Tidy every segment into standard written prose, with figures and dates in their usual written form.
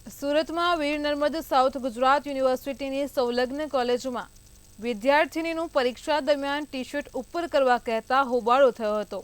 સુરતમાં વીર નર્મદ સાઉથ ગુજરાત યુનિવર્સિટીની સંલગ્ન કોલેજમાં વિદ્યાર્થીનીનું પરીક્ષા દરમિયાન ટી શર્ટ ઉપર કરવા કહેતા હોબાળો થયો હતો।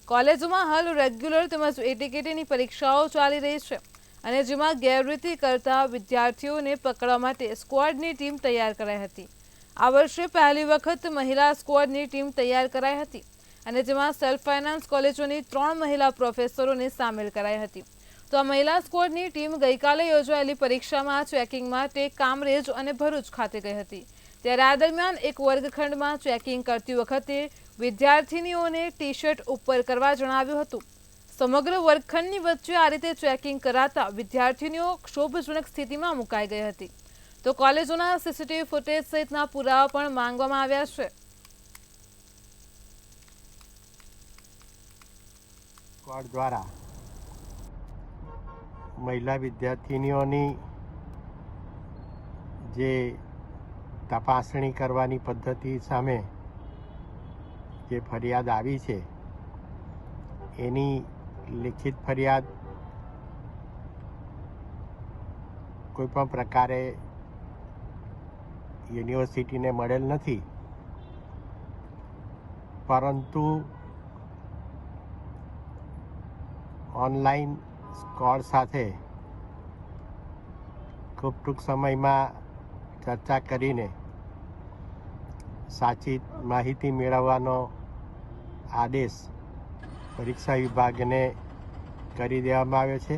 કોલેજમાં હાલ રેગ્યુલર તેમજ એટીકેટીની પરીક્ષાઓ ચાલી રહી છે અને જેમાં ગેરરીતિ કરતા વિદ્યાર્થીઓને પકડવા માટે સ્ક્વોડની ટીમ તૈયાર કરાઈ હતી। આ વર્ષે પહેલી વખત મહિલા સ્ક્વોડની ટીમ તૈયાર કરાઈ હતી અને જેમાં સેલ્ફ ફાઇનાન્સ કોલેજોની 3 મહિલા પ્રોફેસરોને સામેલ કરાઈ હતી। તો આ મહિલા સ્ક્વોડની ટીમ ગઈકાલે યોજાયેલી પરીક્ષામાં ચેકિંગ માટે કામરેજ અને ભરૂચ ખાતે ગઈ હતી। ત્યારે આ દરમિયાન એક વર્ગખંડમાં ચેકિંગ કરતી વખતે વિદ્યાર્થીનીઓને ટી શર્ટ ઉપર કરવા જણાવ્યું હતું। સમગ્ર વર્ગખંડની વચ્ચે આ રીતે ચેકિંગ કરાતા વિદ્યાર્થીનીઓ ક્ષોભજનક સ્થિતિમાં મુકાઈ ગઈ હતી। તો કોલેજોના સીસીટીવી ફૂટેજ સહિતના પુરાવા પણ માંગવામાં આવ્યા છે। સ્ક્વોડ દ્વારા મહિલા વિદ્યાર્થીનીઓની જે તપાસણી કરવાની પદ્ધતિ સામે જે ફરિયાદ આવી છે એની લિખિત ફરિયાદ કોઈપણ પ્રકારે યુનિવર્સિટીને મળેલ નથી, પરંતુ ઓનલાઈન સ્ક્વોડ સાથે ખૂબ ટૂંક સમયમાં ચર્ચા કરીને સાચી માહિતી મેળવવાનો આદેશ પરીક્ષા વિભાગને કરી દેવામાં આવ્યો છે।